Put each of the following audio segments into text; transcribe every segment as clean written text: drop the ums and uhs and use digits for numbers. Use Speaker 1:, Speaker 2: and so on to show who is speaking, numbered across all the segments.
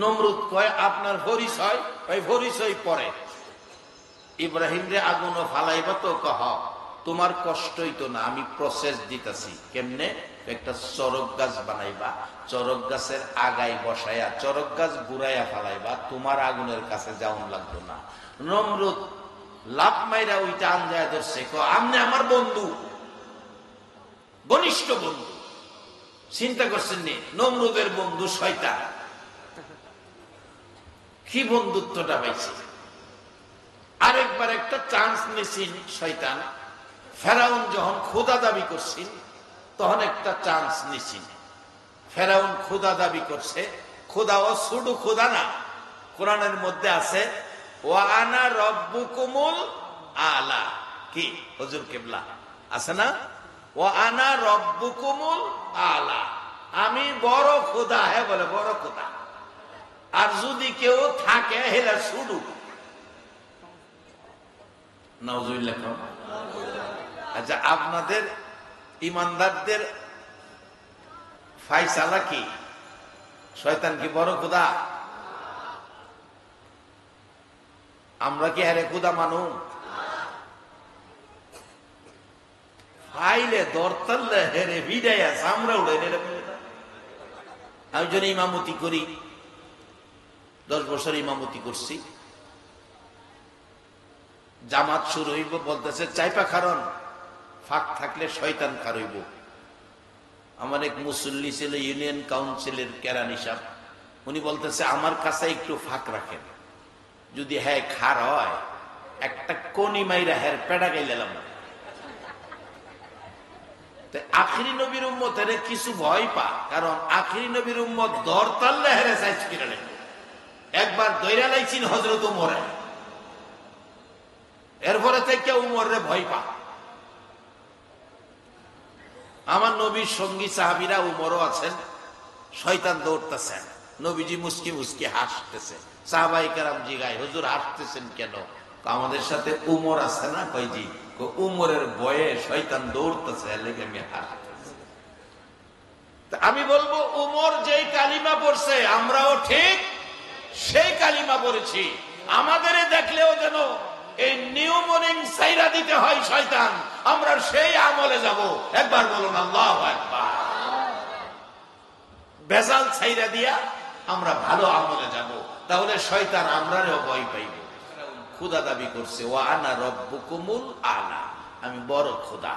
Speaker 1: নমরুদ কয় আপনার পরিচয়? ওই পরিচয় পরে। ইব্রাহিম রে আগুনও ফালাইবা তো? কহ তোমার কষ্টই তো না, আমি প্রসেস দিতেছি। কেমনে? একটা চরক গাছ বানাইবা, চরক গাছের আগায় বসাইয়া চরক গাছ বুড়াইয়া ফালাইবা, তোমার আগুনের কাছে যাওন লাগতো না। নমরুদ লাভ মাইরা ওইটা আঞ্জায় ধরছে, আমনে আমার বন্ধু, ঘনিষ্ঠ বন্ধু। চিন্তা করছেন নি? নমরুদের বন্ধু শয়তান, কি বন্ধুত্বটা পাইছে। আরেকবার একটা চান্স নিয়েছেন শয়তান। ফেরাউন যখন খোদা দাবি করছেন তখন একটা চান্স নিয়েছেন। ফেরাউন খোদা দাবি করছে, খোদা ও শুধু খোদা না, কোরআনের মধ্যে আছে ওয়া আনা রব্বুকুমুল আলা। কি হুজুর কেবলা আছে না? ওয়া আনা রব্বুকুমুল আলা, আমি বড় খোদা। হ্যাঁ বলে বড় খোদা। আর যদি কেউ থাকে হেলা শুধু নাউজুবিল্লাহ। আচ্ছা, আপনাদের ইমানদারদের ফায়সালা কি? শয়তান কি বড় খোদা? আমরা কি হারে খোদা মানু? ফাইলে দরতাল্লে হেরে ভিড়াইয়া সামরা উড়ে। আমি যদি ইমামতি করি, 10 বছর ইমামতি করছি, জামাত শুরু হইব, বলতেছে চাইপা কারণ ফাঁক থাকলে শয়তান খারইব। আমার এক মুসল্লি ছিল, ইউনিয়ন কাউন্সিলের কেরানি সাহেব, উনি বলতেছে আমার কাছে একটু ফাঁক রাখেন, যদি হ্যাঁ খার হয় একটা কোনি মাইরা হ্যার পেড়া গাইলাম। আখিরি নবীর উম্মত হেরে কিছু ভয় পা, কারণ আখিরি নবীর উম্মত দর তাল্লে হেরে সাইজ কিনে নেব। একবার দৈরা লাইছিন হযরত ওমর, এরপরে থেকে উমরে ভয় পা। আমার নবীর সঙ্গী সাহাবীরা উমরও আছেন, শয়তান দৌড়তেছেন, নবীজি মুস্কি মুস্কি হাসতেছে। সাহাবায়ে কেরাম জিগায় হুজুর হাসতেছেন কেন? আমাদের সাথে উমর আছে না। কই জি। উমরের ভয়ে শয়তান দৌড়তেছে, লেগে আমি হাসতেছি। আমি বলবো উমর যেই কালিমা পড়ছে আমরাও ঠিক সেই কালিমা পড়েছি। আমাদের দেখলেও যেন এই নিউ মর্নিং সাইরা দিতে হয় শয়তান, আমরা সেই আমলে যাব। একবার বলুন আল্লাহু আকবার। বেজাল ছাইরা দিয়া আমরা ভালো আমলে যাব, তাহলে শয়তান আমরাও ভয় পাইব। খোদা দাবি করছে ওয়া আনা রব্বুকুমুল আলা, আমি বড় খোদা।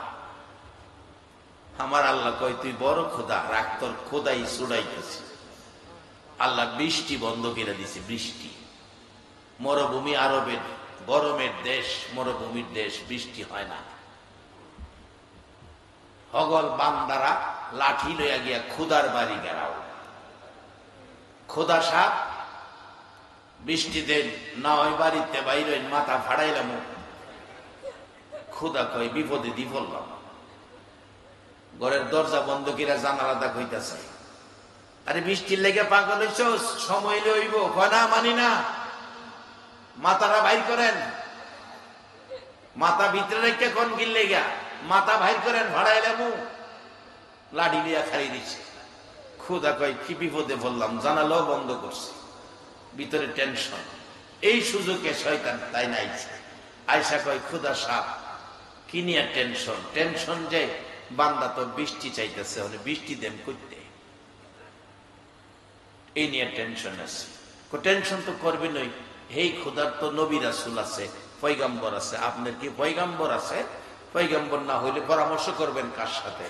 Speaker 1: আমার আল্লাহ কয় তুই বড় খোদা, রাখ তোর খোদাই ছুড়াইতেছি। আল্লাহ বৃষ্টি বন্ধ করে দিছে। বৃষ্টি, মরুভূমি, আরবের গরমের দেশ, মরুভূমির দেশ, বৃষ্টি হয় না। হগল বান্দারা লাঠি লইয়া গিয়া খুদার বাড়ি গেরাও। খোদা সাপ বৃষ্টি দেন না, ওই বাড়িতে বাইরে মাথা ফাড়াইলাম। খুদা কয় বিপদে দি বললাম, ঘরের দরজা বন্ধ কিরা জানালাদা কইতাছে। আরে বৃষ্টির লেগে পাগল হইছ, সময় লইব। কয় না, মানি না, মাথাটা বাইর করেন। মাথা ভিতরে রেখে কোন গিল্লে গা, মাথা বাইর করেন, ভাড়াইলাম। লাঠি দিয়া খাই দিচ্ছে। খুদা কয় কি বিপদে বললাম, জানালাও বন্ধ করছে, ভিতরে টেনশন। এই সুযোগে শয়তান তাই নাইছে। আয়সা কয় খুদা সাপ কি নিয়ে টেনশন? টেনশন যে বান্দা তো বৃষ্টি চাইতেছে, বৃষ্টি দেন করতে, এই নিয়ে টেনশন আছে। টেনশন তো করবে নই, এই খুদার তো নবী রাসূল আছে, পয়গাম্বর আছে। আপনার কি পয়গাম্বর আছে? পয়গাম্বর না হইলে পরামর্শ করবেন কার সাথে?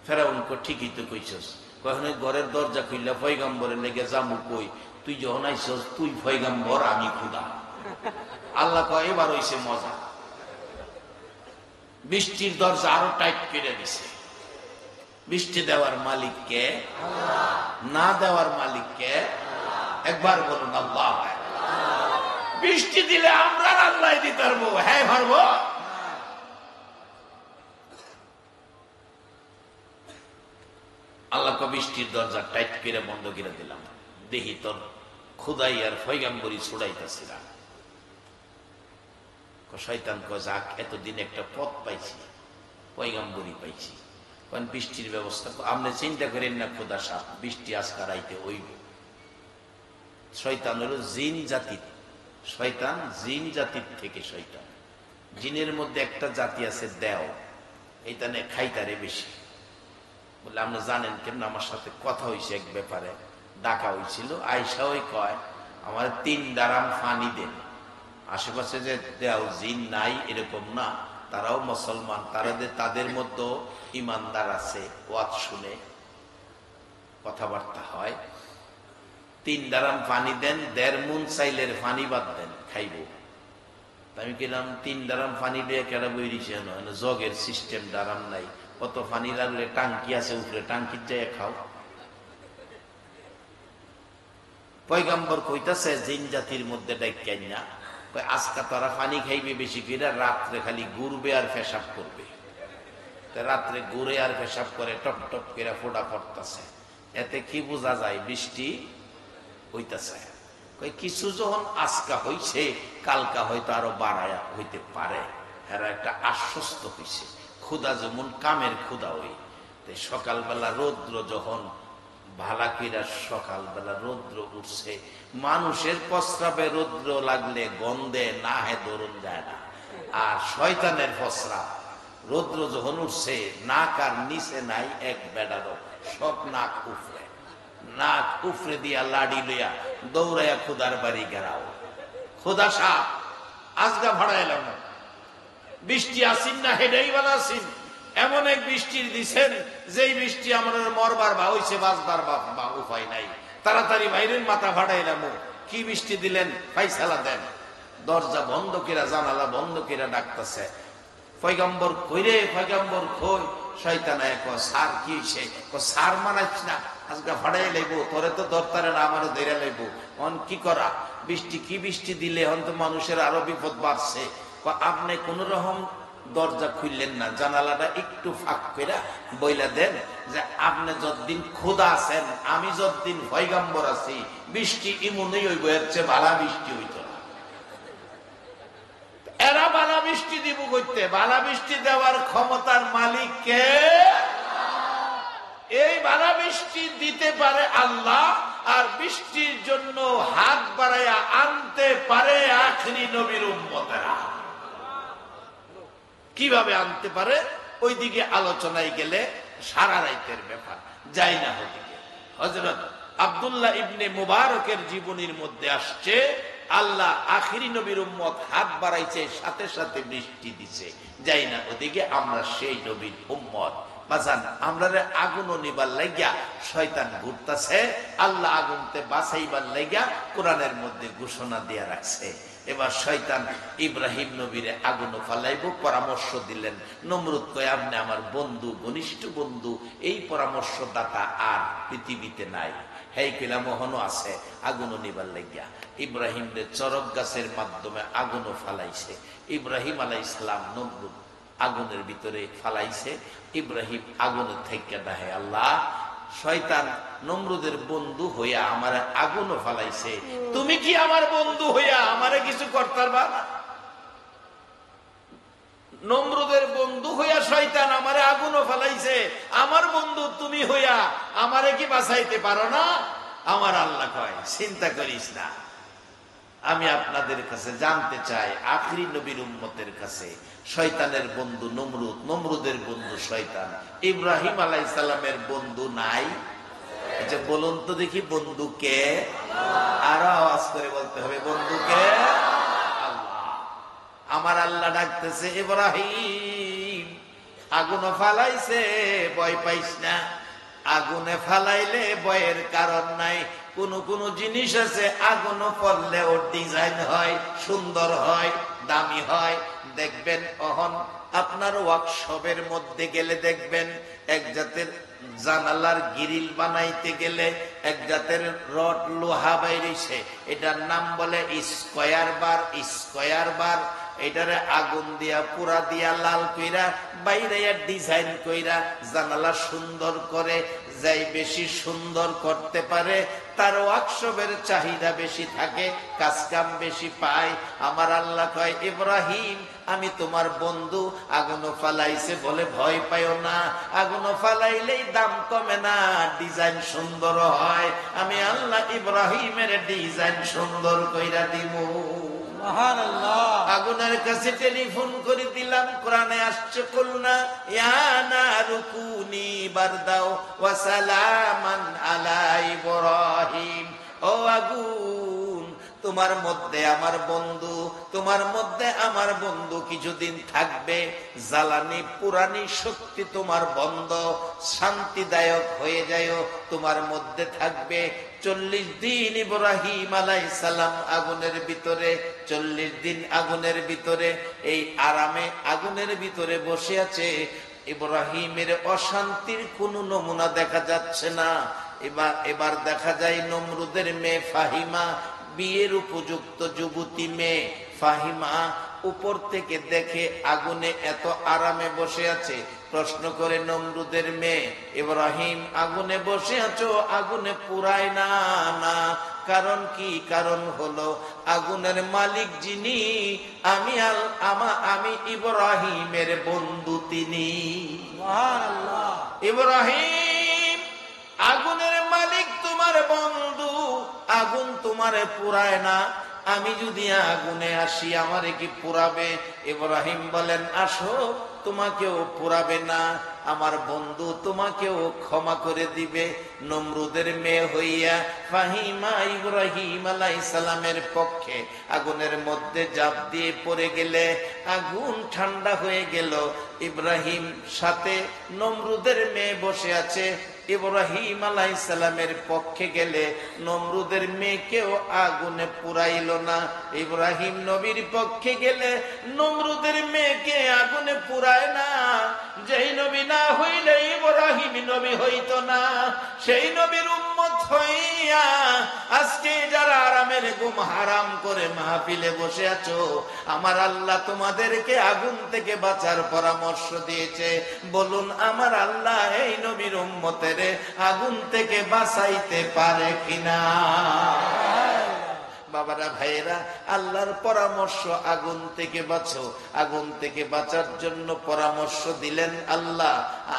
Speaker 1: ফেরাউন কো ঠিকই তো কইছস। কখনো ঘরের দরজা খুললে পয়গাম্বরের লেগে জামু কই, তুই যখন আইছস তুই পয়গাম্বর, আমি খুদা। আল্লাহ কয় এবার হইছে মজা। বৃষ্টির দরজা আরো টাইট করে দিছে। বৃষ্টি দেওয়ার মালিক কে? না দেওয়ার মালিক কে? একবার বলুন আল্লাহ। বৃষ্টি দিলে আমরা আল্লাহ দিতে পারবো? হ্যাঁ পারবো। আল্লাহ বৃষ্টির দরজা টাইট করে বন্ধ করে দিলাম, দেখি তোর খুদাই আর পয়গাম্বরি ছুড়াইতেছিলাম। শয়তান কয় যাক, এতদিন একটা পথ পাইছি, পয়গাম্বরি পাইছি। বৃষ্টির ব্যবস্থা আপনি চিন্তা করেন না, খোদা সাহেব বৃষ্টি আজকার আইতে হইব। শয়তান হলো জিন জাতির, শয়তান জিন জাতির থেকে শয়তান। জিনের মধ্যে একটা জাতি আছে দেও, এইটা নিয়ে খাইতারে বেশি বলে। আপনি জানেন কেমন? আমার সাথে কথা হয়েছে এক ব্যাপারে, ডাকা হয়েছিল, আয়সা ওই কয় আমার 3 ডারাম ফানি দেন। আশেপাশে যে দেও জিন নাই এরকম না, তারাও মুসলমান, তাদের মধ্যে ইমানদার আছে, ওয়াজ শুনে কথাবার্তা হয়। 3 ডারাম পানি দেন, 1.5 মুন চাইলের পানি বাদ দেন, খাইব। আমি গেলাম 3 ডারাম পানি দিয়ে কেডা বইরিছে, জগের সিস্টেম, ডারাম নাই, কত পানি লাগলে টাঙ্কি আছে উপরে, টাঙ্কির যায় খাও। পয়গাম্বর কইতাছে জিন জাতির মধ্যে ডাইকাই না, আজকা তারা পানি খাইবে বেশি করে, রাত্রে খালি ঘুরবে আর পেশাব করবে। রাত্রে ঘুরে আর পেশাব করে, টপ টপ করে ফোটা পড়তেছে। এতে কি বোঝা যায়? বৃষ্টি হইতেছে। কিছু যখন আজকা হইছে, কালকা হয়তো আরো বাড়ায়া হইতে পারে। এরা একটা আশ্বস্ত হইছে। ক্ষুধা যেমন কামের ক্ষুধা হই, সকালবেলা রৌদ্র যখন ভালা কইরা, সকালবেলা রৌদ্র উঠছে, মানুষের প্রস্রাবে রৌদ্র লাগলে গন্ধে না হে দরুন যায় না। আর শয়তানের প্রস্রাব রৌদ্র যখন উঠছে, নাক আর নিচে নাই এক বেড়ারও, সব নাক উফরে, নাক উফরে দিয়া লাড়ি লইয়া দৌড়াইয়া খুদার বাড়ি গেরাও। খুদা সাপ আজগা ভাড়া এলাম, বৃষ্টি আসিন না হেডেই বালা আসিন, এমন এক বৃষ্টির দিছেন যেই বৃষ্টি আমাদের মরবার বা হইছে, বাঁচবার বা উপায় নাই। তাড়াতাড়ি বাইরের মাথা ভাড়াইলাম, কি বৃষ্টি দিলেন, ফাইসালা দেন। দরজা বন্ধ কিরা, জানালা বন্ধ কিরা ডাকতেছে, পয়গম্বর কইরে, পয়গম্বর কই। শয়তান সার কি হইছে? সার মানাইছ না, আজকে ভাড়াই লাইব, তোরে তো দরকারে না, আমারও ধরে লাইব। অন কি করা, বৃষ্টি কি বৃষ্টি দিলে হন তো মানুষের আরো বিপদ বাড়ছে। আপনি কোন রকম দরজা খুললেন না, জানালাটা একটু ফাঁক করে বইলা দেন যে আপনি যতদিন খোদা আছেন, আমি যতদিন পয়গম্বর আছি, বৃষ্টি ইমনই হইব, এর চেয়ে ভালো বৃষ্টি হইত না। এরা বালা বৃষ্টি দিব করতে, বালা বৃষ্টি দেওয়ার ক্ষমতার মালিক কে? এই বালা বৃষ্টি দিতে পারে আল্লাহ, আর বৃষ্টির জন্য হাত বাড়াইয়া আনতে পারে আখরি নবীর উম্মতেরা। কিভাবে আনতে পারে ওইদিকে আলোচনায় গেলে সারা রাইতের ব্যাপার, যাই না ওদিকে। হযরত আব্দুল্লাহ ইবনে মুবারকের জীবনীর মধ্যে আসছে, আল্লাহ আখিরি নবীর উম্মত হাত বাড়াইছে, সাথে সাথে বৃষ্টি দিছে, যাই না ওদিকে। আমরা সেই নবীর উম্মত বাজান, আমরা আগুন নিবার লাগিয়া শয়তান ঘুরতেছে, আল্লাহ আগুনতে বাঁচাইবার লাগিয়া কোরআনের মধ্যে ঘোষণা দিয়া রাখছে। এবার শয়তান ইব্রাহিম নবীরে আগুন ফালাইব পরামর্শ দিলেন। নমরুদ কয় আপনি আমার বন্ধু, ঘনিষ্ঠ বন্ধু, এই পরামর্শদাতা আর পৃথিবীতে নাই। হেই কইলা মোহনও আছে আগুন নিবার লাগিয়া। ইব্রাহিম রে চরক গাছের মাধ্যমে আগুন ফালাইছে। ইব্রাহিম আলাইহিস সালাম নমরুদ আগুনের ভিতরে ফালাইছে। ইব্রাহিম আগুনের থেকে ডাহে, আল্লাহ শয়তান নমরুদের বন্ধু হইয়া আমার আগুনও ফালাইছে, তুমি কি আমার বন্ধু হইয়া আমারে কিছু করতে পারবা? নমরুদের বন্ধু হইয়া শয়তান আমারে আগুনও ফালাইছে, আমার বন্ধু তুমি হইয়া আমারে কি বাঁচাইতে পারো না? আমার আল্লাহ কয় চিন্তা করিস না, আমি আপনাদের কাছে জানতে চাই, আখরি নবীর উম্মতের কাছে শয়তানের বন্ধু নমরুদ, নমরুদের বন্ধু শয়তান, ইব্রাহিম আলাইহিস সালামের বন্ধু নাই? যে বলুন তো দেখি বন্ধু কে? আরো আওয়াজ করে বলতে হবে, বন্ধু কে? আল্লাহ। আমার আল্লাহ ডাকতেছে, ইব্রাহিম আগুন ফালাইছে, ভয় পাইস না। আগুনে ফালাইলে ভয়ের কারণ নাই। কোন কোন জিনিস আছে আগুন পড়লে ওর ডিজাইন হয়, সুন্দর হয়, দামি হয়। দেখবেন অহন আপনার ওয়ার্কশপের মধ্যে গেলে দেখবেন এক জাতের জানালার গ্রিল বানাইতে গেলে এক জাতের রড লোহা বাইরেছে, এটার নাম বলে স্কয়ার বার। স্কয়ার বার এটারে আগুন দিয়া পুরা দিয়া লাল কইরা বাইরে ডিজাইন কইরা জানালা সুন্দর করে যাই বেশি সুন্দর করতে পারে তার ওয়ার্কশপের চাহিদা বেশি থাকে, কাজকাম বেশি পায়। আমার আল্লাহ কয়, ইব্রাহিম আমি তোমার বন্ধু, আগুনও ফালাইছে বলে ভয় পাইও না, আগুনও ফালাইলেই দাম কমে না, ডিজাইন সুন্দর হয়। আমি আল্লাহ ইব্রাহিমের ডিজাইন সুন্দর কইরা দিমু। আগুনের কাছে টেলিফোন করে দিলাম, কোরআনে আসছে কুলনা ইয়া নারু কুনি বারদাও ওয়া সালামান আলা ইব্রাহিম। ও আগুন, তোমার মধ্যে আমার বন্ধু, তোমার মধ্যে আমার বন্ধু কিছুদিন থাকবে, জ্বালানি পুরানি শক্তি তোমার বন্ধ, শান্তিদায়ক হয়ে যায় তোমার মধ্যে থাকবে। 40 দিন ইব্রাহিম আলাইহিস সালাম আগুনের ভিতরে, 40 দিন আগুনের ভিতরে এই আরামে আগুনের ভিতরে বসে আছে। ইব্রাহিমের অশান্তির কোনো নমুনা দেখা যাচ্ছে না। এবার দেখা যায় নমরুদের মেয়ে ফাহিমা, বিয়ের উপযুক্ত যুবতী মেয়ে ফাহিমা, উপর থেকে দেখে আগুনে এত আরামে বসে আছে। প্রশ্ন করে নমরুদের মেয়ে, ইব্রাহিম আগুনে বসে আছো, আগুনে পুরায় না? না। কারণ কি? কারণ হলো আগুনের মালিক যিনি, আমি ইব্রাহিমের বন্ধু তিনি। ইব্রাহিম, আগুনের মালিক তোমার বন্ধু, আগুন তোমারে পুরায় না। আমি যদি আগুনে আসি আমারে কি পুরাবে? ইব্রাহিম বলেন, আসো, তোমাকেও পুরাবে না, আমার বন্ধু তোমাকেও ক্ষমা করে দিবে। নমরুদের মেয়ে হইয়া ফাহিমা ইব্রাহিম আলাইহিস সালামের পক্ষে আগুনের মধ্যে ঝাঁপ দিয়ে পড়ে গেলে আগুন ঠান্ডা হয়ে গেল। ইব্রাহিম সাথে নমরুদের মেয়ে বসে আছে, ইব্রাহিম আলাইহিস সালামের পক্ষে গেলে নমরুদের মেয়েকেও আগুনে পুরাইল না। ইব্রাহিম নবীর পক্ষে গেলে নমরুদের মেয়েকে আগুনে পুরায় না। যেই নবী না হইলে ইব্রাহিম নবী হইতো না। সেই নবীর উম্মত হইয়া আজকে যারা আরামের ঘুম হারাম করে মাহফিলে বসে আছো, আমার আল্লাহ তোমাদেরকে আগুন থেকে বাঁচার পরামর্শ দিয়েছে। বলুন, আমার আল্লাহ এই নবীর উম্মতের আগুন থেকে বাঁচাইতে পারে কিনা? বাবারা, ভাইয়েরা, আল্লাহর পরামর্শ, আগুন থেকে বাঁচো। আগুন থেকে বাঁচার জন্য পরামর্শ দিলেন আল্লাহ।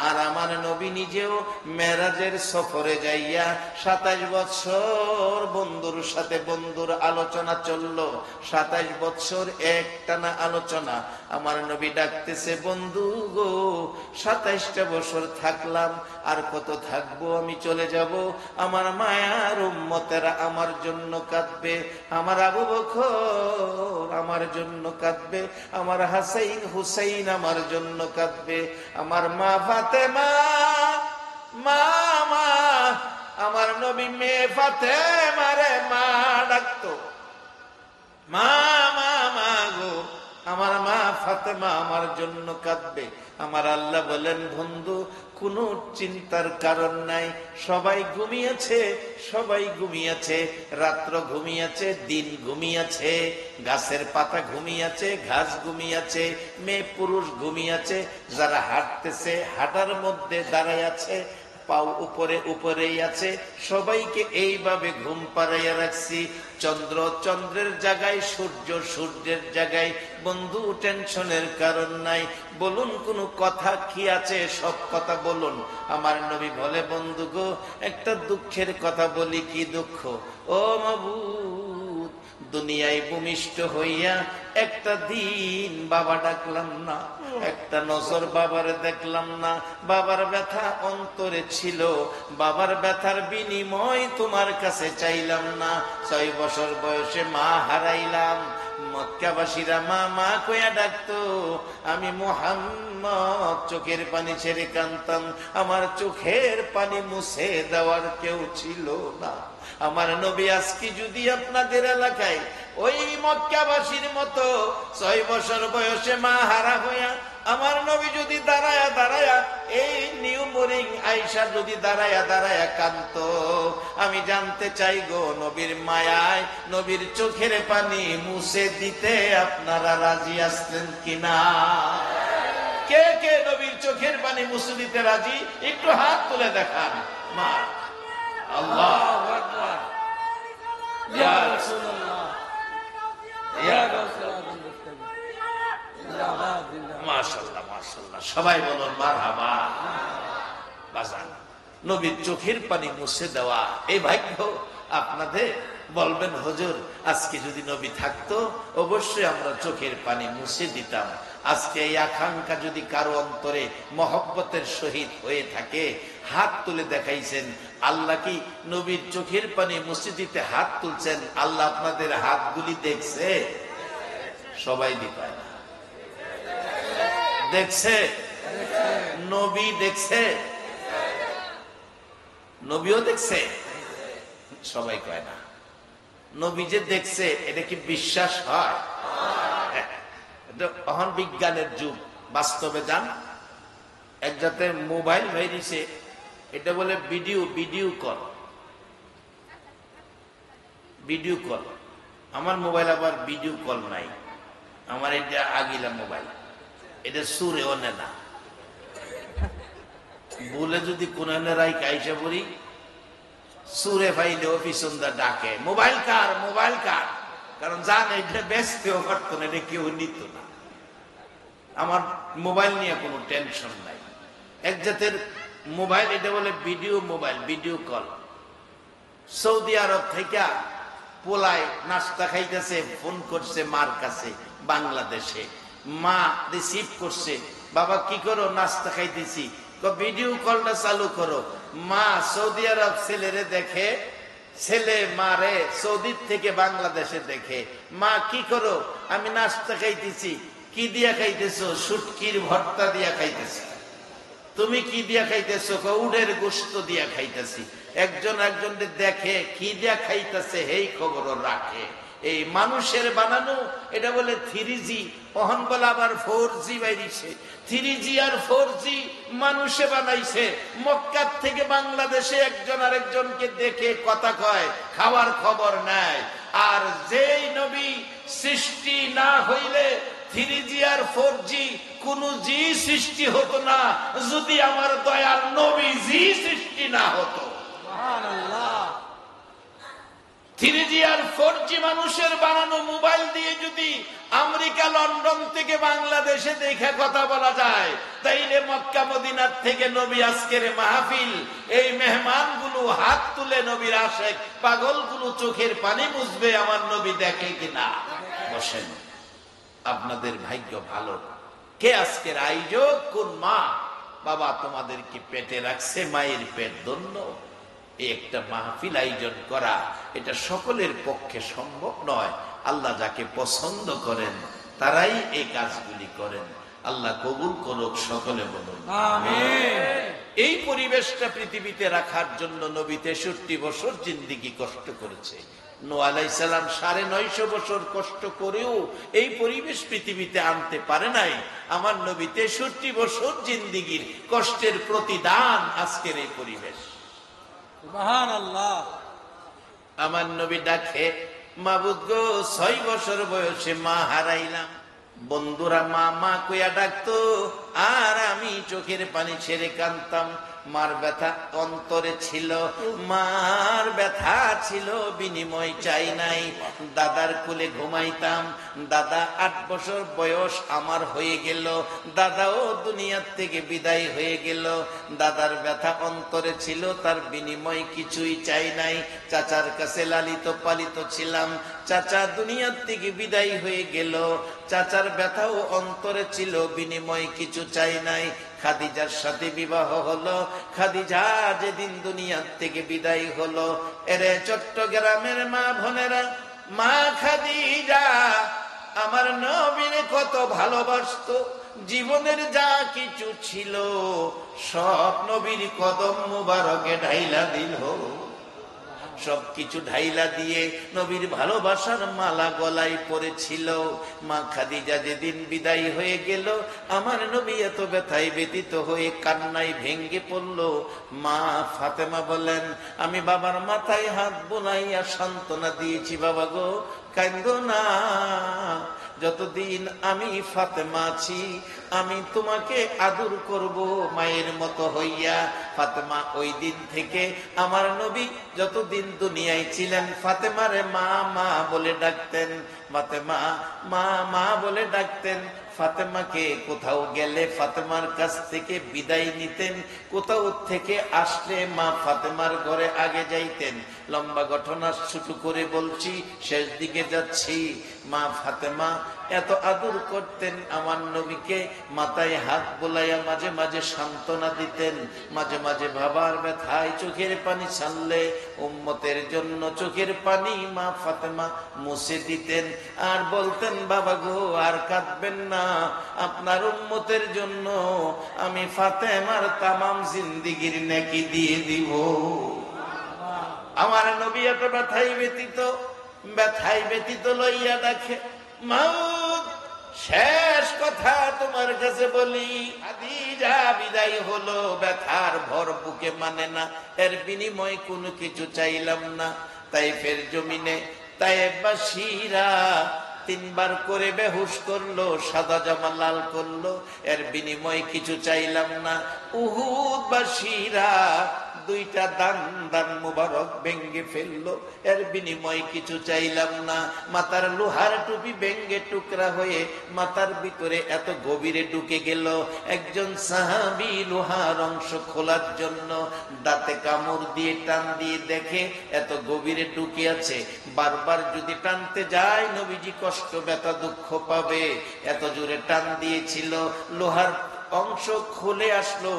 Speaker 1: আর আমার নবী নিজেও মেরাজের সফরে যাইয়া 27 বছর বন্ধুর সাথে বন্ধুর আলোচনা চললো। 27 বছর একটানা আলোচনা। আমার নবী ডাকতেছে, বন্ধু গো, 27টা বছর থাকলাম, আর কত থাকবো? আমি চলে যাব। আমার মায়ার উম্মতেরা আমার জন্য কাঁদবে, আমার আবু বকর আমার জন্য কাঁদবে, আমার হাসাইন হুসাইন আমার জন্য কাঁদবে, আমার মা ফাতেমা, মা, আমার নবী মেয়ে ফাতেমারে মা ডাকতো, মা গো, আমার মা ফাতেমা আমার জন্য কাঁদবে। আমার আল্লাহ বলেন, বন্ধু, কোনো চিন্তার কারণ নাই। সবাই ঘুমিয়েছে, সবাই ঘুমিয়েছে, রাত্র ঘুমিয়েছে, দিন ঘুমিয়েছে, গাছের পাতা ঘুমিয়েছে, ঘাস ঘুমিয়েছে, মেয়ে পুরুষ ঘুমিয়েছে, যারা হাঁটতেছে হাঁটার মধ্যে দাঁড়ায় আছে, পাও উপরে উপরেই আছে, সবাইকে এইভাবে ঘুম পাড়াইয়া রাখছি। চন্দ্র চন্দ্রের জায়গায়, সূর্য সূর্যের জায়গায়। বন্ধু, টেনশনের কারণ নাই। বলুন, কোনো কথা কি আছে? সব কথা বলুন। আমার নবী বলে, বন্ধু গো, একটা দুঃখের কথা বলি। কি দুঃখ? ও মাবুদ, দুনিয়ায় ভূমিষ্ঠ হইয়া একটা দিন বাবা ডাকলাম না, একটা নজর বাবার দেখলাম না। বাবার ব্যথা অন্তরে ছিল, বাবার ব্যথার বিনিময় তোমার কাছে চাইলাম না। 6 বছর বয়সে মা হারাইলাম। মক্কাবাসীরা মা মা কইয়া ডাকতো, আমি মুহাম্মদ চোখের পানি ছেড়ে কাঁদতাম। আমার চোখের পানি মুছে দেওয়ার কেউ ছিল না। আমার নবী আজকে যদি আপনাদের এলাকায় ওই মক্কাবাসীর মতো 6 বছর বয়সে মা হারা হইয়া, আমার নবী যদি দাঁড়ায়া এই নিউ মরিং আইসা যদি দাঁড়ায়া কাঁদতো, আমি জানতে চাই গো, নবীর মায়ায় নবীর চোখের পানি মুছে দিতে আপনারা রাজি আসলেন কিনা? কে কে নবীর চোখের পানি মুছে দিতে রাজি? একটু হাত তুলে দেখান। আল্লাহু আকবার। ইয়া মাশাআল্লাহ মাশাআল্লাহ, সবাই বলুন মারহাবা। বাজান, নবীর চোখের পানি মুছে দেওয়া এই ভাগ্য আপনাদের। বলবেন হুজুর, আজকে যদি নবী থাকতো অবশ্যই আমরা চোখের পানি মুছে দিতাম। আজকে এই আকাঙ্ক্ষা যদি কারো অন্তরে মহব্বতের সহিত হয়ে থাকে, হাত তুলে দেখাইছেন। আল্লাহ কি নবীর চোখের পানি মুছে দিতে হাত তুলছেন? আল্লাহ আপনাদের হাতগুলি দেখছে? সবাই দিপায় না, দেখছে? নবী দেখছে? নবীও দেখছে? সবাই কয় না। নবী যে দেখছে এটা কি বিশ্বাস হয়? এখন বিজ্ঞানের যুগ, বাস্তবে যান। এক জাতের মোবাইল বেরিয়েছে, এটা বলে ভিডিও কল। Video call. আমার মোবাইল আবার ভিডিও কল নাই, আমার এটা আগিলা মোবাইল, এটা সুরেও নেয় না। বলে যদি কোন রাই কাইসা পড়ি, সুরে ফাইলে পিছন দা ডাকে, মোবাইল কার, মোবাইল কার। কারণ জান এটা ব্যস্তেও পারতো না, এটা কেউ নিত না। আমার মোবাইল নিয়ে কোনো টেনশন নাই। এক জাতের মোবাইল, এটা বলে ভিডিও মোবাইল, ভিডিও কল। সৌদি আরব থেকে পোলায় নাস্তা খাইতেছে, ফোন করছে মার কাছে বাংলাদেশে। মা রিসিভ করছে, বাবা কি করো? নাস্তা খাইতেছি। ভিডিও কলটা চালু করো। মা সৌদি আরব ছেলেরে দেখে, ছেলে মারে সৌদি থেকে বাংলাদেশে দেখে। মা কি করো? আমি নাস্তা খাইতেছি। কি দিয়া খাইতেছো? শুটকির ভর্তা দিয়া খাইতেছি। তুমি কি দিয়া খাইতেছো? উটের গোশত দিয়া খাইতেছি। একজন একজনকে দেখে কি দিয়া খাইতেছে এই খবর রাখে। এই মানুষের বানানো, এটা বলে 3G, অহন বলে আবার 4G বাইরিছে। 3G আর 4G মানুষে বানাইছে। মক্কার থেকে বাংলাদেশে একজন আরেকজনকে দেখে কথা কয়, খাওয়ার খবর নেয়। আর যেই নবী সৃষ্টি না হইলে 3G আর 4G কোন জি সৃষ্টি হতো না, যদি আমার দয়াল নবী জি সৃষ্টি না হতো। সুবহানাল্লাহ। 3G আর 4G মানুষের বানানো মোবাইল দিয়ে যদি আমেরিকা লন্ডন থেকে বাংলাদেশে দেখে কথা বলা যায়, তাইলে মক্কা মদিনার থেকে নবী আজকের মাহফিল, এই মেহমানগুলো হাত তুলে নবীর আশেক পাগলগুলো চোখের পানি মুছবে, আমার নবী দেখে কিনা। বসেন, আপনাদের ভাগ্য ভালো। কে আজকের আয়োজক? কোন মা বাবা তোমাদেরকে পেটে রাখছে, মায়ের পেট ধন্য। একটা মাহফিল আয়োজন করা, এটা সকলের পক্ষে সম্ভব নয়। আল্লাহ যাকে পছন্দ করেন তারাই এই কাজগুলি করেন। আল্লাহ কবুল করুক, সকলে বলুন আমিন। এই পরিবেশটা পৃথিবীতে রাখার জন্য নবী 63 বছর জিন্দেগি কষ্ট করেছে। নূহ আলাইহিস সালাম 950 বছর কষ্ট করেও এই পরিবেশ পৃথিবীতে আনতে পারে নাই। আমার নবী 63 বছর জিন্দেগির কষ্টের প্রতিদান আজকের এই পরিবেশ। সুবহানাল্লাহ। আমার নবী ডাকে, মাবুদ গো, 6 বছর বয়সে মা হারাইলাম। বন্ধুরা মা মা কইয়া ডাকতো, আর আমি চোখের পানি ছেড়ে কাঁদতাম। মার ব্যথা অন্তরে ছিল, মার ব্যথা ছিল, বিনিময় চাই নাই। দাদার কোলে ঘুমাইতাম। দাদা 8 বছর বয়স আমার হয়ে গেল। দাদাও দুনিয়ার থেকে বিদায় হয়ে গেল। দাদার ব্যথা অন্তরে ছিল, তার বিনিময় কিছুই চাই নাই। চাচার কাছে লালিত পালিত ছিলাম। চাচা দুনিয়ার থেকে বিদায় হয়ে গেল। চাচার ব্যথাও অন্তরে ছিল, বিনিময় কিছু চাই নাই। খাদিজার সাথে বিবাহ হলো। খাদিজা যেদিন দুনিয়ার থেকে বিদায় হলো, এরে চট্টগ্রামের মা বোনেরা, মা খাদিজা আমার নবীরে কত ভালোবাসতো। জীবনের যা কিছু ছিল সব নবীর কদম মুবারকে ঢাইলা দিল। সবকিছু ঢাইলা দিয়ে নবীর ভালোবাসার মালা গলায় পড়েছিল। মা খাদিজা যেদিন বিদায় হয়ে গেল, আমার নবী এত ব্যথায় ব্যতীত হয়ে কান্নায় ভেঙ্গে পড়ল। মা ফাতেমা বলেন, আমি বাবার মাথায় হাত বোলাইয়া সান্ত্বনা দিয়েছি, বাবা গো কান্দো না। যতদিন আমি ফাতেমা আছি আমি তোমাকে আদর করব মায়ের মতো হইয়া। ফাতেমা ওই দিন থেকে আমার নবী যতদিন দুনিয়ায় ছিলেন ফাতেমারে মা মা বলে ডাকতেন, ফাতেমা মা মা বলে ডাকতেন। ফাতেমাকে কোথাও গেলে ফাতেমার কাছ থেকে বিদায় নিতেন, কোথাও থেকে আসলে মা ফাতেমার ঘরে আগে যাইতেন। লম্বা ঘটনা ছোট করে বলছি, শেষ দিকে যাচ্ছি। মা ফাতেমা এত আদর করতেন আমার নবীকে, মাথায় হাত বোলাইয়া মাঝে মাঝে সান্ত্বনা দিতেন, মাঝে মাঝে বাবার ব্যথায় চোখের পানি ছাড়লে উম্মতের জন্য চোখের পানি মা ফাতেমা মুছে দিতেন। আর বলতেন, বাবা গো আর কাঁদবেন না, আপনার উম্মতের জন্য আমি ফাতেমার তামাম জিন্দিগির নেকি দিয়ে দিব। আমার নবী এত ব্যথাই ব্যতীত লইয়া ডাকে, মাউত শেষ কথা তোমার কাছে বলি। খাদিজা বিদায় হলো, ব্যথার ভর বুকে মানে না, এর বিনিময়ে কোনো কিছু চাইলাম না। তাইফের জমিনে তায়েফবাসীরা 3 বার করে বেহুশ করলো, সাদা জামা লাল করলো, এর বিনিময়ে কিছু চাইলাম না। উহুদবাসীরা 2টা দান মুবারক ভেঙ্গে ফেললো, এর বিনিময়ে কিছু চাইলাম না। মাথার লোহার টুপি ভেঙ্গে টুকরা হয়ে মাথার ভিতরে এত গভীরে ঢুকে গেল। একজন সাহাবী লোহার অংশ খোলার জন্য দাঁতে কামড় দিয়ে টান দিয়ে দেখে এত গভীরে ঢুকে আছে, বারবার যদি টানতে যায় নবীজি কষ্ট ব্যথা দুঃখ পাবে। এত জোরে টান দিয়েছিল, লোহার অংশ খুলে আসলো,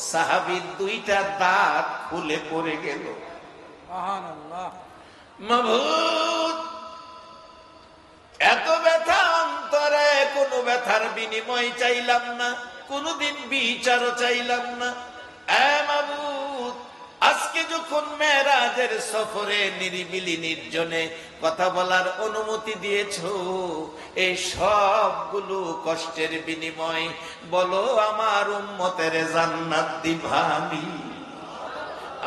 Speaker 1: সাহাবীর 2টা দাঁত খুলে পড়ে গেল। সুবহানাল্লাহ। মাবুদ এত ব্যথা অন্তরে, কোনো ব্যথার বিনিময় চাইলাম না, কোনদিন বিচারও চাইলাম না। মাবুদ আজকে যখন মেরাজের সফরে নিরিবিলি নির্জনে কথা বলার অনুমতি দিয়েছো, এই সবগুলো কষ্টের বিনিময় বলো আমার উম্মতের জান্নাত দিবানি।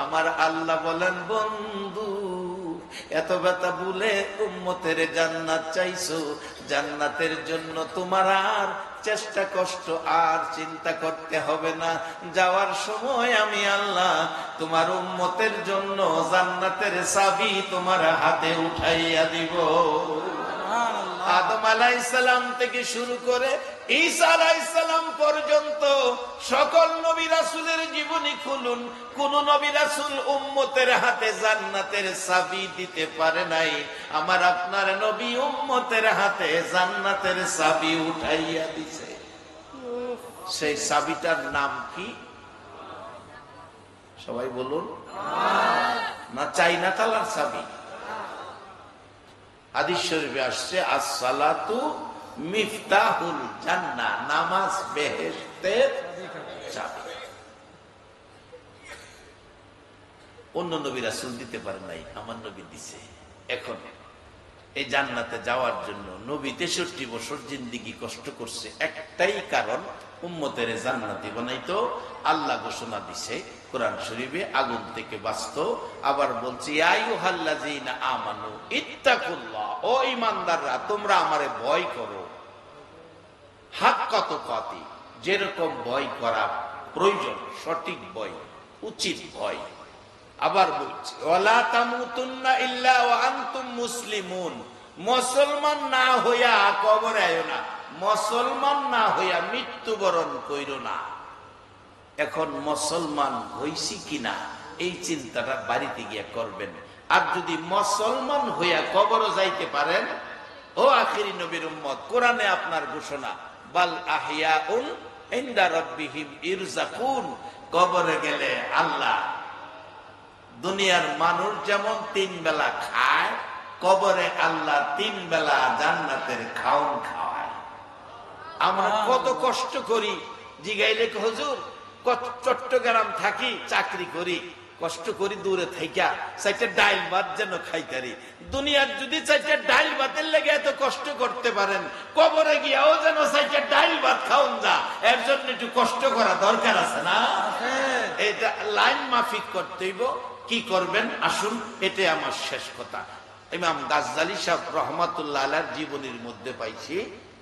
Speaker 1: আমার আল্লাহ বলেন, বন্ধু এত ব্যথা বলে উম্মতের জান্নাত চাইছো, জান্নাতের জন্য তোমার আর চেষ্টা কষ্ট আর চিন্তা করতে হবে না। যাওয়ার সময় আমি আল্লাহ তোমার উম্মতের জন্য জান্নাতের চাবি তোমার হাতে উঠাইয়া দিব। আদম আলাইহিস সালাম থেকে শুরু করে ঈসা আলাইহিস সালাম পর্যন্ত সকল নবী রাসূলের জীবনী খুলুন, কোন নবী রাসূল উম্মতের হাতে জান্নাতের চাবি দিতে পারে নাই। আমার আপনার নবী উম্মতের হাতে জান্নাতের চাবি উঠাইয়া দিছে। সেই চাবিটার নাম কি? সবাই বলুন। না চাইনা তালার চাবি? হাদিস শরীফে আসছে, as-সালাতু মিফতাহুল জান্নাহ, নামাজ বেহেশতের চাবি। অন্য নবী রাসূল দিতে পারে নাই, আমার নবী দিছে। এখন এই জান্নাতে যাওয়ার জন্য নবী 63 বছর জিন্দেগি কষ্ট করছে, একটাই কারণ, উম্মতের জান্নাতি বানাইতো। আল্লাহ ঘোষণা দিছে কোরআন শরীফে, আগুন থেকে বাঁচতো। আবার বলছি, ইয়া আইয়ুহাল্লাযীনা আমানু ইত্তাকুল্লাহ, ও ঈমানদাররা তোমরা আমারে ভয় করো, হাক্কা তুকাতি, যেরকম ভয় করা প্রয়োজন, সঠিক ভয়, উচিত ভয়। আবার বলছি, ওয়ালা তামুতুন্না ইল্লা ওয়া আনতুম মুসলিমুন, মুসলমান না হইয়া কবরে আয়ো না, মুসলমান না হইয়া মৃত্যুবরণ কইরো না। এখন মুসলমান হইছি কিনা এই চিন্তাটা বাড়িতে গিয়া করবেন। আর যদি মুসলমান হইয়া কবরে যাইতে পারেন, ও আখিরি নবীর উম্মত, কোরআনে আপনার ঘোষণা, বাল আহিয়াউন ইনদা রাব্বিহিম ইরযাকুন, কবরে গেলে আল্লাহ, দুনিয়ার মানুষ যেমন 3 বেলা খায়, কবরে আল্লাহ 3 বেলা জান্নাতের খাওন খাওয়ায়। আমরা কত কষ্ট করি, জিগাইলে হুজুর চট্টগ্রাম থাকি, চাকরি করি, কষ্ট করি দূরে থাইকা 4টা ডাইল ভাত যেন খাইতারি। দুনিয়ার যদি 4টা ডাইল ভাতের লেগে এত কষ্ট করতে পারেন, কবরে গিয়াও যেন 4টা ডাইল ভাত খাওন যা, এর জন্য একটু কষ্ট করা দরকার আছে না? এটা লাইন মাফিক করতে হইব। কি করবেন আসুন, এটাই আমার শেষ কথা। ইমাম গাজ্জালী সাহেব রহমাতুল্লাহ আলাইহির জীবনীর মধ্যে পাইছি,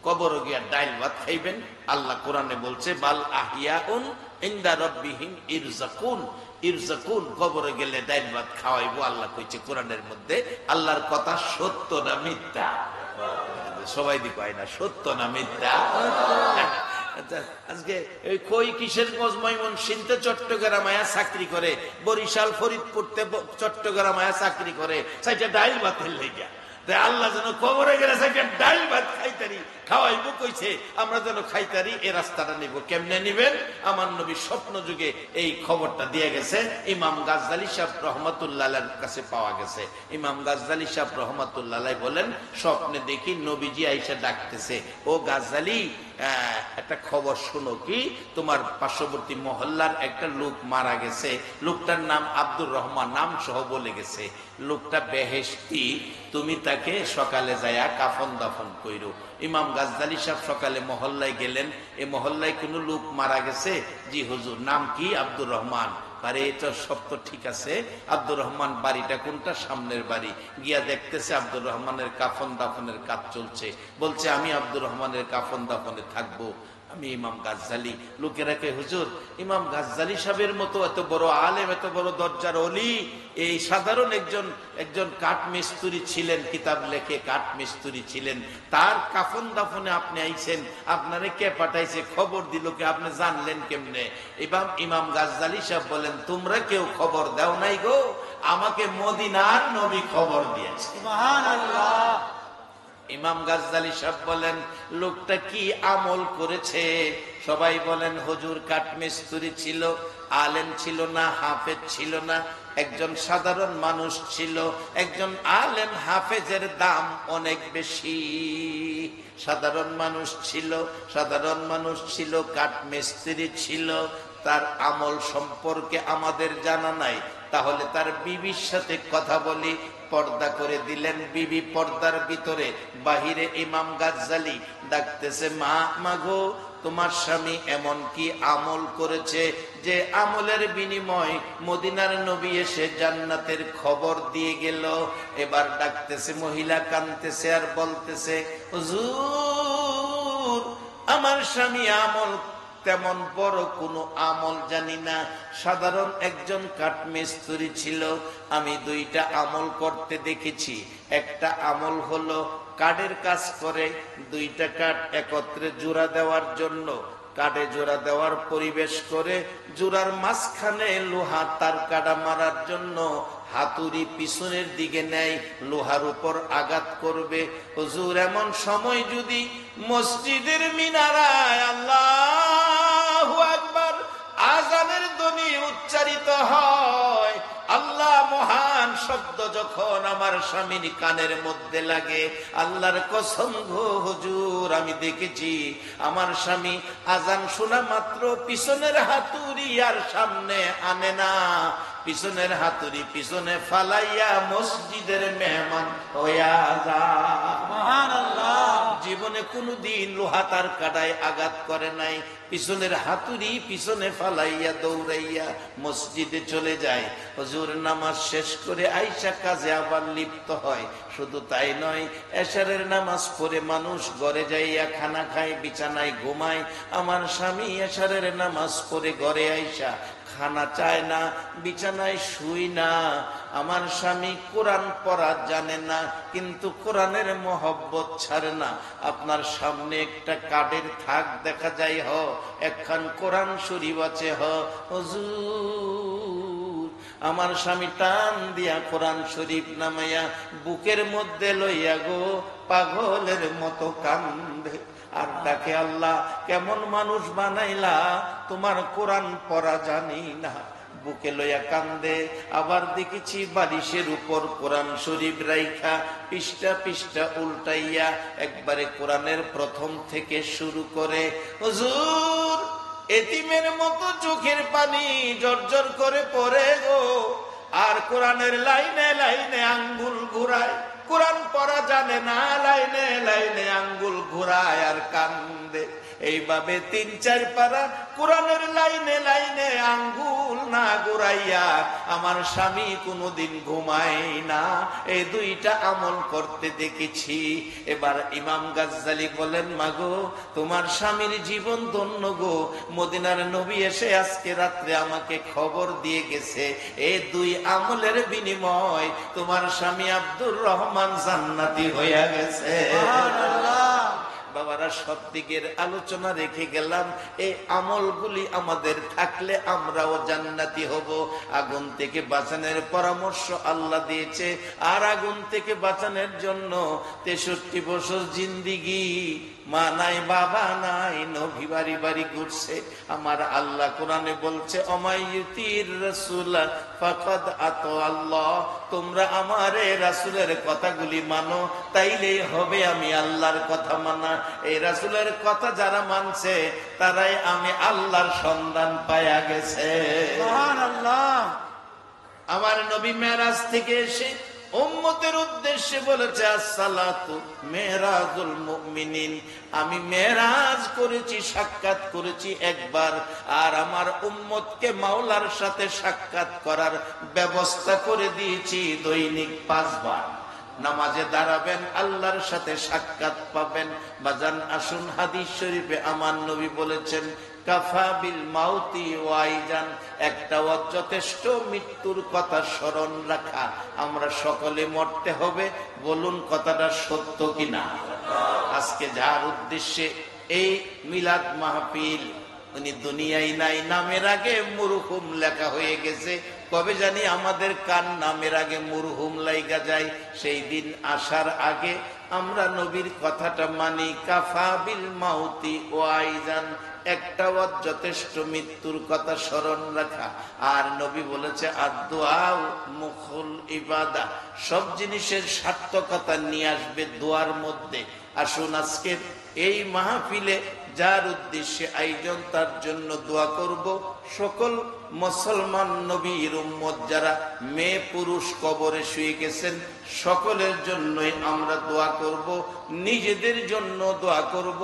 Speaker 1: কবরে গিয়া ডাইল ভাত খাইবেন। আল্লাহ কোরআনে বলছে বাল আহিয়াউন ইনদা রাব্বিহিম ইরযাকুন, ইরযাকুন, কবরে গেলে ডাইল ভাত খাওয়াইবো আল্লাহ কইছে কোরআনের মধ্যে। আল্লাহর কথা সত্য না মিথ্যা? সবাই দি কয় না সত্য না মিথ্যা? আজকে ওই কই কিশোরগঞ্জ ময়মনসিংহে চট্টগ্রাম আয়া চাকরি করে, বরিশাল ফরিদপুরতে চট্টগ্রাম আয়া চাকরি করে, সাইটা ডাইল ভাতের লেগা। আল্লাহ যেন কবরে গেলে সাইটা ডাইল ভাত খাইতারি খাওয়াইবো কইছে, আমরা যেন খাইতারি এই রাস্তাটা নিব। কেমনে নিবেন? আমার নবী স্বপ্ন যুগে এই খবরটা দিয়ে গেছে। ইমাম গাজ্জালী সাহেব রহমাতুল্লাহ আলাইহির কাছে পাওয়া গেছে। ইমাম গাজ্জালী সাহেব রহমাতুল্লাহ আলাইহি বলেন, স্বপ্নে দেখি নবীজি আইসা ডাকতেছে, ও গাজ্জালী একটা খবর শুনো, কি তোমার পার্শ্ববর্তী মহল্লার একটা লোক মারা গেছে, লোকটার নাম আব্দুর রহমান, নাম সহ বলে গেছে, লোকটা বেহেশতি, তুমি তাকে সকালে যায়া কাফন দাফন কইরো। ইমাম গাজ্জালী সাহেব সকালে মহল্লায় গেলেন, এই মহল্লায় কোনো লোক মারা গেছে? জি হুজুর। নাম কি? আব্দুর রহমান। আরে এটা সব তো ঠিক আছে, আব্দুর রহমান বাড়িটা কোনটা? সামনের বাড়ি। গিয়া দেখতেছে আব্দুর রহমানের কাফন দাফনের কাজ চলছে। বলছে আমি আব্দুর রহমানের কাফন দাফনে থাকবো। আমি ইমাম গাজ্জালী। লোকেরা কে হুজুর, ইমাম গাজ্জালী সাহেবের মতো এত বড় আলেম, এত বড় দরজার ওলি, এই সাধারণ একজন কাঠ মিস্ত্রি ছিলেন, কিতাব লেখে কাঠ মিস্ত্রি ছিলেন, তার কাফন দাফনে আপনি আইছেন, আপনারে কে পাঠাইছে, খবর দিল কে, আপনি জানলেন কেমনে? ইমাম গাজ্জালী সাহেব বলেন, তোমরা কেউ খবর দাও নাই গো, আমাকে মদিনার নবী খবর দিয়েছে। সুবহানাল্লাহ। ইমাম গাজ্জালী সাহেব বলেন, লোকটা কি আমল করেছে? সবাই বলেন, হুজুর কাঠমিস্ত্রি ছিল, আলেম ছিল না, হাফেজ ছিল না, একজন সাধারণ মানুষ ছিল। একজন আলেম হাফেজের দাম অনেক বেশি। সাধারণ মানুষ ছিল, কাঠমিস্ত্রি ছিল, তার আমল সম্পর্কে আমাদের জানা নাই। তাহলে তার বিবির সাথে কথা বলি। পর্দা করে দিলেন বিবি, পর্দার ভিতরে, বাহিরে ইমাম গাজ্জালী ডাকতেছে, মা গো, তোমার স্বামী এমন কি আমল করেছে যে আমলের বিনিময় মদিনার নবী এসে জান্নাতের খবর দিয়ে গেল। এবার ডাকতেছে, মহিলা কাঁদতেছে আর বলতেছে, হুজুর আমার স্বামী আমল তেমন বড় কোনো আমল জানি না, সাধারণ একজন কাঠমিস্ত্রি ছিল। আমি দুইটা আমল করতে দেখেছি। একটা আমল হলো কাঠের কাজ করে, দুইটা কাঠ একত্রে জোড়া দেওয়ার জন্য কাঠে জোড়া দেওয়ার পরিবেশ করে, জোড়ার মাঝখানে লোহা তার কাটা মারার জন্য হাতুড়ি পিছনের দিকে নেয়, লোহার উপর আঘাত করবে। হুজুর এমন সময় যদি মসজিদের মিনারায় আল্লাহু আকবার আযানের ধ্বনি উচ্চারিত হয়, আল্লাহ মহান শব্দ যখন আমার স্বামীর কানের মধ্যে লাগে, আল্লাহর কসম গো হুজুর আমি দেখেছি আমার স্বামী আযান শোনা মাত্র পিছনের হাতুড়ি আর সামনে আনে না, পিছনের হাতুড়ি পিছনে ফালাইয়া মসজিদের মেহমান হইয়া যায়। সুবহানাল্লাহ। জীবনে কোনদিন লোহা তার কাটায় আঘাত করে নাই, পিছনের হাতুড়ি পিছনে ফালাইয়া দৌড়াইয়া মসজিদে চলে যায়। হুজুর নামাজ শেষ করে আইসা কাজে আবার লিপ্ত হয়। শুধু তাই নয়, এশারের নামাজ পড়ে মানুষ ঘরে যাইয়া খানা খায়, বিছানায় ঘুমায়। আমার স্বামী এশারের নামাজ পড়ে ঘরে আইসা খানা চায় না, বিছানায় শুই না। আমার স্বামী কোরআন পড়া জানে না, কিন্তু কোরআনের মহব্বত ছাড়ে না। আপনার সামনে একটা কাঠের থাক দেখা যায়, একখান কোরআন শরীফ আছে, হুজুর আমার স্বামী টান দিয়া কোরআন শরীফ নামাইয়া বুকের মধ্যে লইয়া গো পাগলের মতো কান্দে আর ডাকে, আল্লাহ কেমন মানুষ বানাইলা, তোমার কোরআন পড়া জানি না। বুকে লইয়া কান্দে। আবার দেখেছি বালিশের উপর কোরআন শরীফ রাইখা পৃষ্ঠা পৃষ্ঠা উল্টাইয়া একবারে কোরআনের প্রথম থেকে শুরু করে। হুজুর এতিমের মতো চোখের পানি জর্জর করে পড়ে গো, আর কোরআনের লাইনে লাইনে আঙ্গুল ঘুরায়। কোরআন পড়া জানে না, লাইনে লাইনে আঙ্গুল ঘুরায় আর কান্দে। এইভাবে 3-4 পারা কোরআনের লাইনে লাইনে আঙ্গুল না ঘুরাইয়া আমার স্বামী কোনোদিন ঘুমায় না। এই 2টা আমল করতে দেখেছি। এবার ইমাম গাজ্জালী বলেন, মাগো তোমার স্বামীর জীবন ধন্য গো, মদিনার নবী এসে আজকে রাত্রে আমাকে খবর দিয়ে গেছে এই 2 আমলের বিনিময় তোমার স্বামী আব্দুর রহমান জান্নাতি হইয়া গেছে। বাবারা, সব দিকের আলোচনা রেখে গেলাম, এই আমলগুলি আমাদের থাকলে আমরাও জান্নাতি হব। আগুন থেকে বাঁচানোর পরামর্শ আল্লাহ দিয়েছে, আর আগুন থেকে বাঁচানোর জন্য 63 বছর জিন্দিগি, মা নাই বাবা নাই, নবী বাড়ি বাড়ি ঘুরছে। আমার আল্লাহ কোরআনে বলছে, অমাইয়ুতির রাসূল ফাকাদ আতা আল্লাহ, তোমরা আমার রাসূলের কথাগুলি মানো, তাইলেই হবে আমি আল্লাহর কথা মানা। এই রাসূলের কথা যারা মানছে তারাই আমি আল্লাহর সন্ধান পায়া গেছে। সুবহানাল্লাহ। আমার নবী মেরাজ থেকে এসে উম্মতের উদ্দেশ্যে বলেছে, আসসালাতু মেরাজুল মুমিনিন, আমি মেরাজ করেছি, সাক্ষাৎ করেছি একবার, আর আমার উম্মতকে মাওলার সাথে সাক্ষাৎ করার ব্যবস্থা করে দিয়েছি দৈনিক 5 বার। নামাজে দাঁড়াবেন, আল্লাহর সাথে সাক্ষাৎ পাবেন। বাজান আসুন, হাদিস শরীফে আমার নবী বলেছেন, কাফা বিল মাউতি ওয়াইজান, একটা যথেষ্ট মৃত্যুর কথা স্মরণ রাখা। আমরা সকলে মরতে হবে, বলুন কথাটা সত্য কিনা? আজকে যার উদ্দেশ্যে এই মিলাদ মাহফিল, উনি দুনিয়ায় নাই, নামের আগে মরহুম লেখা হয়ে গেছে। কবে জানি আমাদের কান নামের আগে মরহুম লাইগা যায়, সেই দিন আসার আগে আমরা নবীর কথাটা মানি, কাফা বিল মাউতি ওয়াইজান, একটা যথেষ্ট মৃত্যুর কথা স্মরণ রাখা। আর নবী বলেছে, আদ-দুআ মুখুল ইবাদা, সব জিনিসের সার্থকতা নিয়ে আসবে দোয়ার মধ্যে। আসুন আজকের এই মাহফিলে যার উদ্দেশ্যে আয়োজন, তার জন্য দোয়া করব। সকল মুসলমান নবীর উম্মত যারা মেয়ে পুরুষ কবরে শুয়ে গেছেন, সকলের জন্যই আমরা দোয়া করব, নিজেদের জন্য দোয়া করব,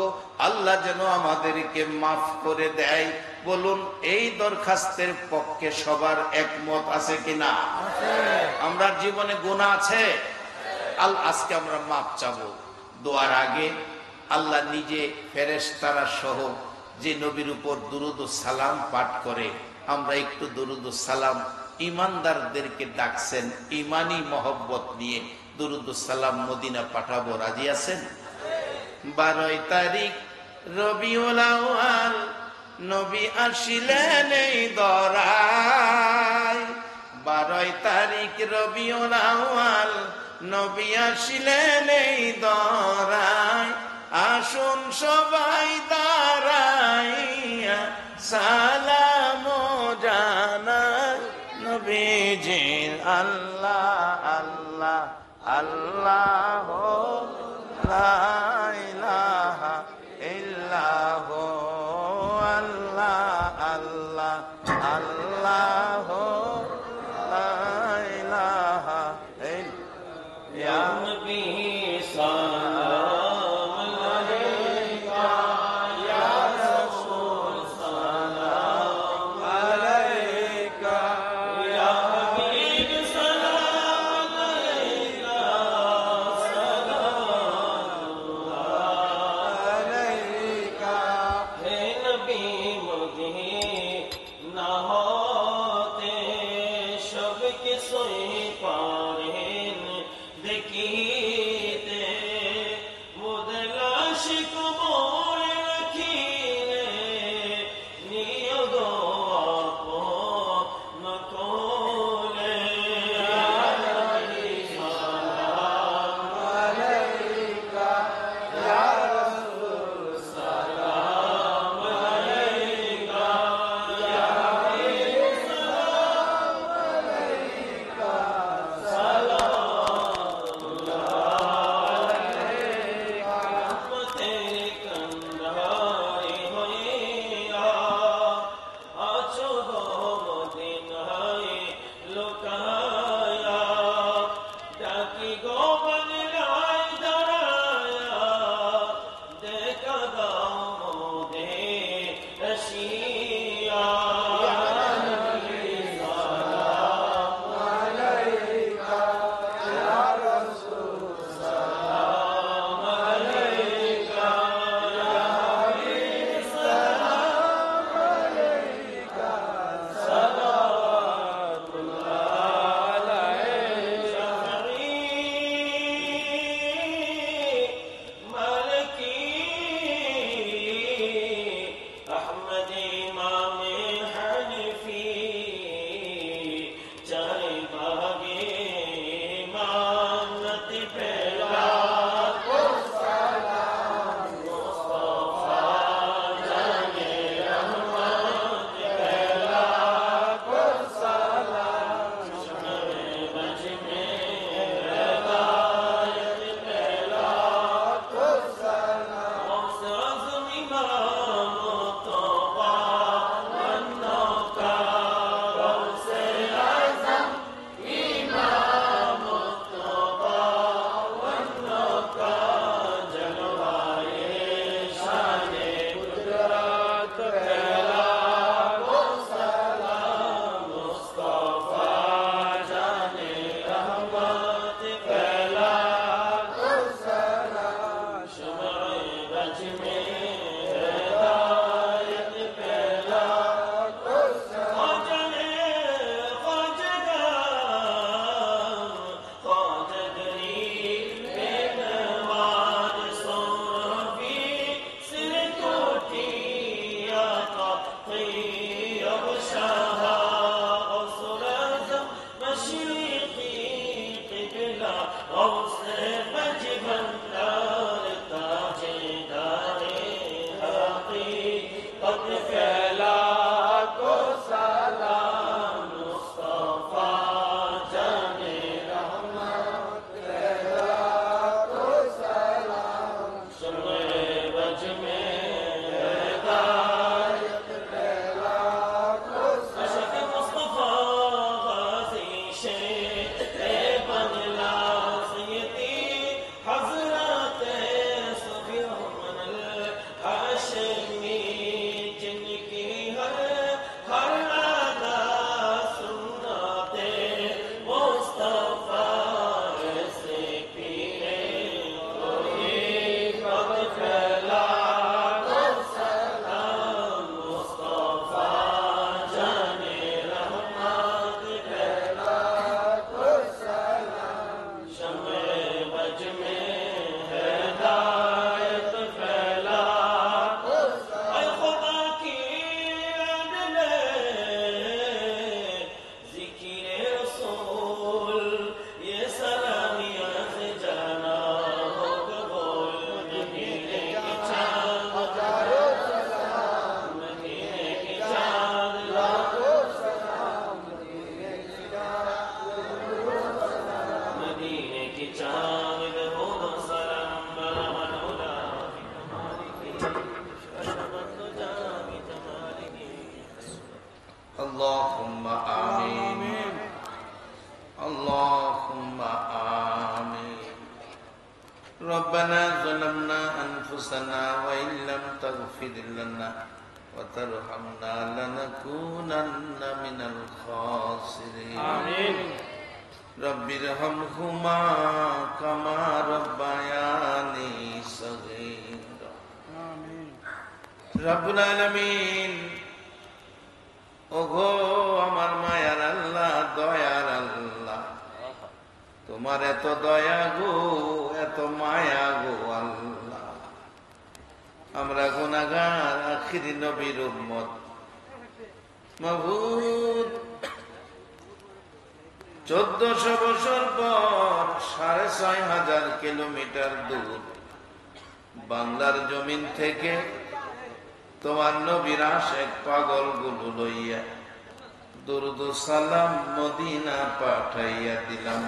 Speaker 1: আল্লাহ যেন আমাদেরকে মাফ করে দেয়। বলুন, এই দরখাস্তের পক্ষে সবার একমত আছে কিনা? আমরা জীবনে গুনাহ আছে, আজকে আমরা মাফ চাবো। দোয়ার আগে আল্লাহ নিজে ফেরেশতারা সহ যে নবীর উপর দুরূদ ও সালাম পাঠ করে, আমরা একটু দুরূদ ও সালাম ইমানদারদেরকে ডাকছেন, ইমানি মহব্বত নিয়ে দুরূদ ও সালাম মদিনা পাঠাবো। রাজি আছেন? 12 তারিখ রবিউল আউয়াল, নবী আসিলেন এই দরায়। 12 তারিখ রবিউল আউয়াল, নবী আসিলেন এই দরায়। আসুন সবাই দাঁড়াইয়া সালাম জানাই নবীজির, আল্লাহ আল্লাহ আল্লাহ লা ইলাহা ইল্লাহ, আল্লাহ আল্লাহ আল্লাহ লা ইলাহা ইল্লাল্লাহ। ইয়া নবী সালাম আলাইকা, ইয়া রাসূল সালাম আলাইকা, ইয়া হাবিব সালাম আলাইকা, সালাম আলাইকা। হে নবী মদিনা হতে সব কিছুই পারেন দেখিতে, মোদের লাশ কবরে রাখিলে নিয়োগ আপন কোলে। সালাম আলাইকা, ইয়া রাসূল সালাম আলাইকা, ইয়া হাবিব সালাম আলাইকা, সালাম আলাইকা। রহমতের
Speaker 2: हज़रते सुफ़ियान हाशिमी जिनकी हर हर अदा सुन्नते मुस्तफ़ा से पीरे कोई कब फैला तो सलाम मुस्तफ़ा जाने रहमत फैला तो सलाम शम्मे बज में हिदायत फैला ऐ खुदा की अदले ज़िक्र रसूल ये सलामियाँ से जाना हो कबूल मदीने की चाँद हज़ारों सलाम मदीने की चाँद लाखों सलाम मदीने की चाँद दरूद सलाम बरमन उला की कमालिकी अशरत जामी जमालिकी
Speaker 1: अल्लाहुम्मा आमीन अल्लाहुम्मा आमीन रब्बना ज़लमना अनफुसना व इन लम तग़फिर लना व तरहमना लनकूनन्ना मिनल खासिरीन
Speaker 2: आमीन
Speaker 1: रब्बिरहमहुमा कमा रब्बायानी सगीरा रब्बुल आलामीन ওগো আমার মায়ার আল্লাহ দয়ার আল্লাহ তোমার এত দয়া গো এত মায়া গো আল্লাহ আমরা গুনাহগার আখিরি নবীর উম্মত মাবুদ 1400 বছর পর 6500 কিলোমিটার দূর বাংলার জমিন থেকে তোমার নবীর আশিক পাগল গুলো লইয়া দুরুদ সালাম মদিনা পাঠাইয়া দিলাম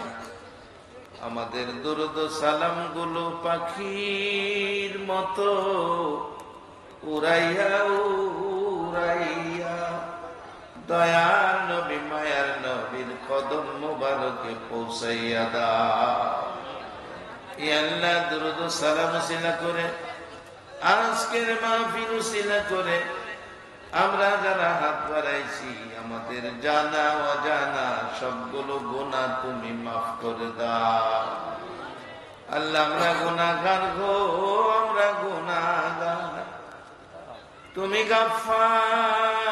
Speaker 1: আমাদের দুরুদ সালাম গুলো পাখির মতো উড়াইয়া উড়াইয়া দয়ার নবী মায়ার নবীর কদম মোবারকে পৌঁছাইয়া দাও ইয়া আল্লাহ দুরুদ সালাম সিলা করে আজকের মাহফিল উসিলা করে আমরা যারা হাত বাড়াইছি আমাদের জানা অজানা সবগুলো গুনাহ তুমি মাফ করে দাও আল্লাহ আমরা গুনাহগার গো আমরা গুনাহগার তুমি গাফফার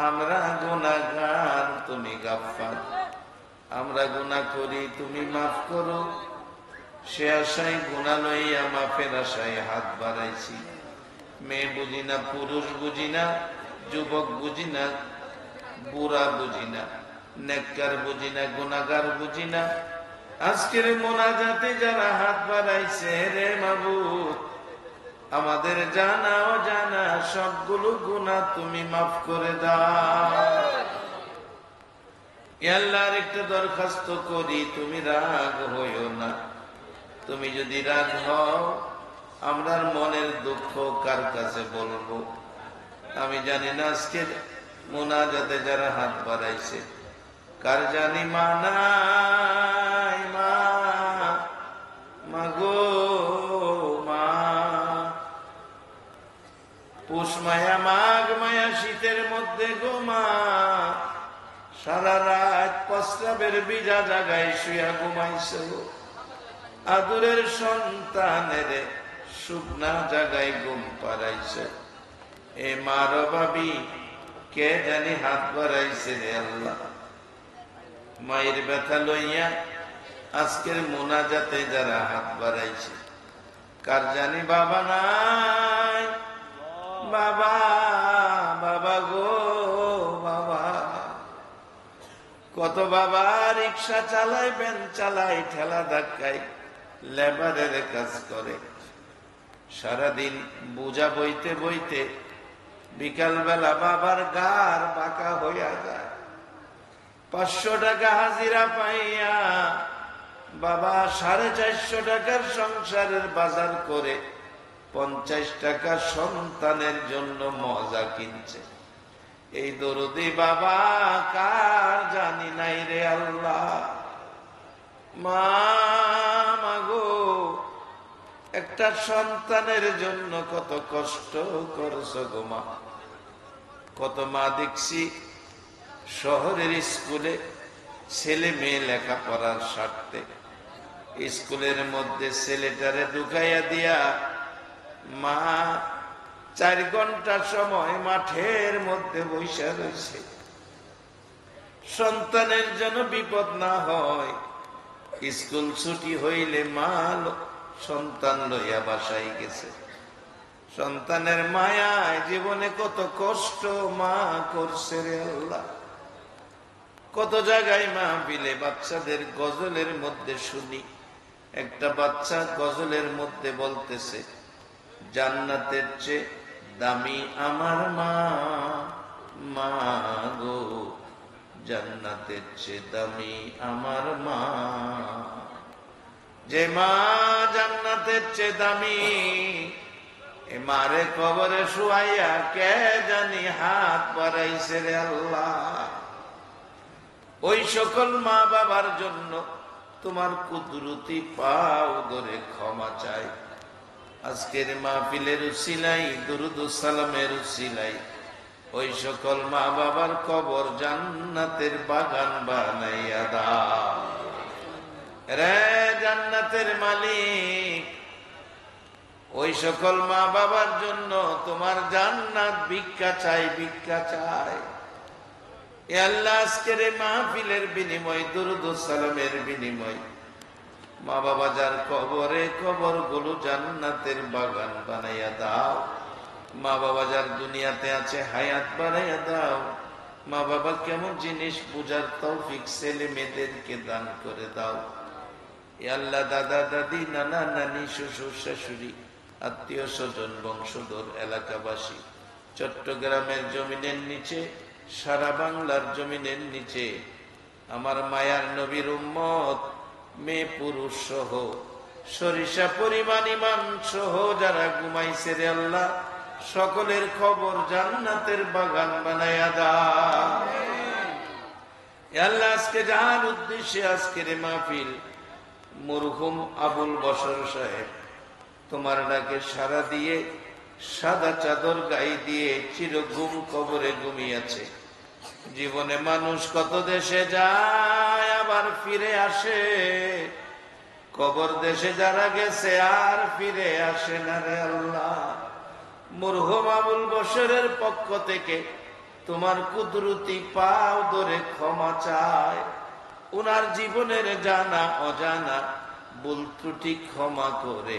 Speaker 1: আমরা গুনাহগার তুমি গাফফার আমরা গুনাহ করি তুমি মাফ করো সে আশায় গুনাহ লইয়া মাফের আশায় হাত বাড়াইছি মেয়ে বুঝি না পুরুষ বুঝি না যুবক বুঝি না বুড়া বুঝি না নেককার বুঝি না গুনাহগার বুঝি না আজকের মোনাজাতে যারা হাত বাড়াইছে রে মাবুদ আমাদের জানা অজানা সবগুলো গুনাহ তুমি মাফ করে দাও ইয়া আল্লাহ আরেকটা দরখাস্ত করি তুমি রাগ হইও না তুমি যদি রাগ হও আমরার মনের দুঃখ কার কাছে বলবো আমি জানি না আজকে মোনাজাতে যারা হাত বাড়াইছে কার জানি মা নাই মা গো মা পুষ মায়া মাঘ মায়া শীতের মধ্যে গো মা সারা রাত প্রস্রাবের ভিজা জায়গায় শুয়া ঘুমাইছে গো আদরের সন্তানের শুকনা জায়গায় ঘুম পাড়াইছে এ মার ভাবি কে জানি হাত বাড়াইছে রে আল্লাহ মায়ের ব্যথা লইয়া আজকের মোনাজাতে যারা হাত বাড়াইছে কার জানি বাবা নাই বাবা বাবা গো বাবা কত বাবা রিক্সা চালায় ভ্যান চালায় ঠেলা ধাক্কায় লেবারের কাজ করে সারাদিন বোঝা বইতে বইতে বিকাল বেলা বাবার গার বাঁকা হইয়া যায় 500 টাকা হাজিরা পাইয়া বাবা 450 টাকার সংসারের বাজার করে 50 টাকা সন্তানের জন্য মজা কিনছে এই দরদি বাবা কার জানি নাই রে আল্লাহ মা একটা সন্তানের জন্য কত কষ্ট করছো গো মা। কত মা দেখছি শহরের স্কুলে ছেলে মেয়ে লেখাপড়ার স্বার্থে স্কুলের মধ্যে ছেলেটারে ঢুকাইয়া দিয়া মা 4 ঘন্টা সময় মাঠের মধ্যে বসে রয়েছে। সন্তানের জন্য বিপদ না হয়, স্কুল ছুটি হইলে মা সন্তান লইয়া বাসায় গেছে। সন্তানের মায়ায় জীবনে কত কষ্ট মা করছে রে আল্লাহ। কত জায়গায় মাহফিলে বাচ্চাদের গজলের মধ্যে শুনি, একটা বাচ্চা গজলের মধ্যে বলতেছে, জান্নাতের চেয়ে দামি আমার মা, মা গো জান্নাতের চেয়ে দামি আমার মা। যে মা জান্নাতের চেয়ে দামি, এ মারে কবরে শুয়াইয়া কে জানি হাত বাড়াইছে রে আল্লাহ। ওই সকল মা বাবার জন্য তোমার কুদরতি পাও ধরে ক্ষমা চাই। আজকের মাহফিলের উসিলাই, দুরুদ ও সালামের উসিলাই ওই সকল মা বাবার কবর জান্নাতের বাগান বানাইয়া দাও রে জান্নাতের মালিক। ওই সকল মা বাবার জন্য তোমার জান্নাত ভিক্ষা চাই, ভিক্ষা চাই। এ আল্লাহ, আজকের এই মাহফিলের বিনিময়, দুরুদ ও সালামের বিনিময় মা বাবা যার কবরে, কবর গুলো জান্নাতের বাগান বানাইয়া দাও। মা বাবা যার দুনিয়াতে আছে হায়াত বাড়াইয়া দাও। মা বাবা কেমন জিনিস বুঝার তৌফিক ছেলে মেয়েদেরকে দান করে দাও। এ আল্লাহ, দাদা দাদি, নানা নানি, শ্বশুর শাশুড়ি, আত্মীয় স্বজন, বংশধর, এলাকাবাসী, চট্টগ্রামের জমিনের নিচে, সারা বাংলার জমিনের নিচে আমার মায়ার নবীর উম্মত, মেয়ে পুরুষ সহ, সরিষা পরিমাণ ইমান সহ যারা ঘুমাইছে রে আল্লাহ, সকলের খবর জান্নাতের বাগান বানাইয়া দাও। আল্লাহ, আজকে যার উদ্দেশ্যে আজকের মাহফিল, মরহুম আবুল বশর সাহেব তোমার ডাকে সাড়া দিয়ে সাদা চাদর গায়ে দিয়ে চিরঘুম কবরে ঘুমিয়েছে। জীবনে মানুষ কত দেশে যায় আবার ফিরে আসে, কবর দেশে যারা গেছে আর ফিরে আসে না রে আল্লাহ। মরহুম আবুল বশরের পক্ষ থেকে তোমার কুদরতি পাও ধরে ক্ষমা চায়। উনার জীবনের জানা অজানা ভুল ত্রুটি ক্ষমা করে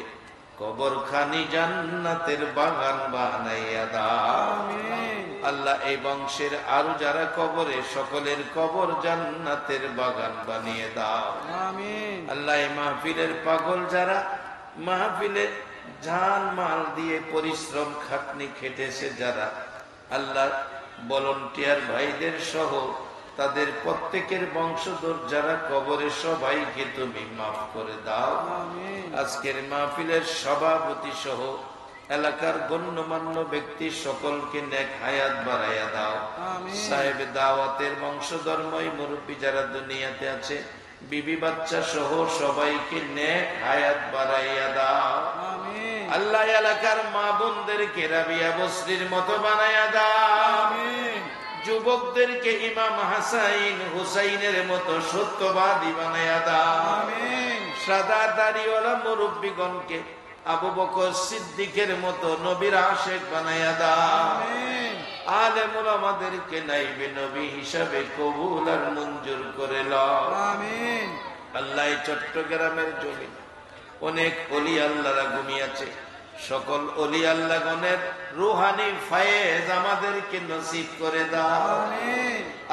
Speaker 1: কবরখানি জান্নাতের বাগান বানাইয়া দাও। আল্লাহ, এই বংশের আরো যারা কবরে, সকলের কবর জান্নাতের বাগান বানিয়ে দাও। আল্লাহ, এই মাহফিলের পাগল যারা মাহফিলে জান মাল দিয়ে পরিশ্রম খাটনি খেটেছে যারা, আল্লাহ ভলান্টিয়ার ভাইদের সহ তাদের প্রত্যেকের বংশধর যারা কবরে, সবাইকে তুমি মাফ করে দাও। আজকের মাহফিলের সভাপতি সহ এলাকার গণ্যমান্য ব্যক্তি সকলকে নেক হায়াত বাড়াইয়া দাও। সাহেব দাওয়াতের বংশধর্মই মুরব্বী যারা দুনিয়াতে আছে, বিবি বাচ্চা সহ সবাইকে নেক হায়াত বাড়াইয়া দাও। আল্লাহ, এলাকার মা বোনদেরকে রাবিয়া বসরির মতো বানাইয়া দাও। যুবকদেরকে ইমাম হাসাইন হুসাইনের মতো সত্যবাদী বানাইয়া দাও। সাদা দাড়িওয়ালা মুরব্বীগণকে আবু বকর সিদ্দিকের মতো নবীর আশেক বানাইয়া দাও। আলেম ওলামাদেরকে নাইবে নবী হিসাবে কবুল আর মঞ্জুর করে লও। আল্লাহ, চট্টগ্রামের জমি অনেক ওলি আল্লাহরা ঘুমিয়েছে, সকল ওলি আল্লাহগণের রুহানি ফায়েজ আমাদেরকে নসিব করে দাও।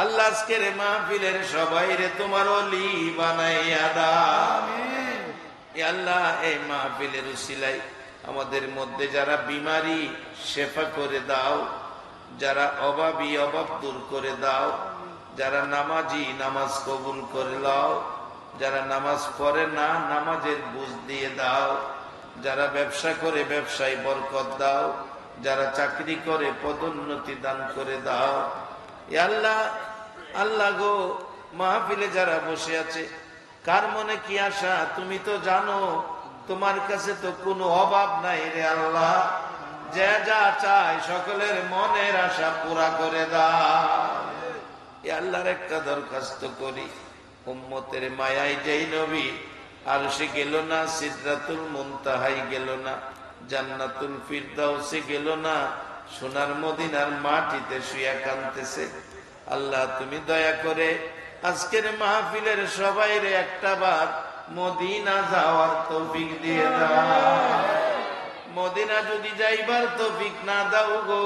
Speaker 1: আল্লাহ, আজকের মাহফিলের সবাইরে তোমার ওলি বানাইয়া দাও। আল্লাহ, এই মাহফিলের উসিলাই আমাদের মধ্যে যারা বিমারি শেফা করে দাও, যারা অভাবী অভাব দূর করে দাও, যারা নামাজি নামাজ কবুল করে দাও, যারা নামাজ পড়ে না নামাজের বুঝ দিয়ে দাও, যারা ব্যবসা করে ব্যবসায় বরকত দাও, যারা চাকরি করে পদোন্নতি দান করে দাও। আল্লাহ, আল্লাহ গো, মাহফিলে যারা বসে আছে কার মনে কি আশা তুমি তো জানো। তোমার কাছে তো কোনো অভাব নাই রে আল্লাহ, যে যা চায় সকলের মনের আশা পুরা করে দাও। আল্লাহর একটা দরখাস্ত করি, উম্মতের মায়াই যেই নবী আরশে গেল না, সিদরাতুল মুনতাহাই গেল না, জান্নাতুল ফিরদাউসে গেল না, সোনার মদিনার মাটিতে শুয়ে কাঁদতেছে। আল্লাহ তুমি দয়া করে আজকের মাহফিলের সবাইরে একটা বার মদিনা যাওয়ার তৌফিক দিয়ে দাও। মদিনা যদি যাইবার তৌফিক না দাও গো,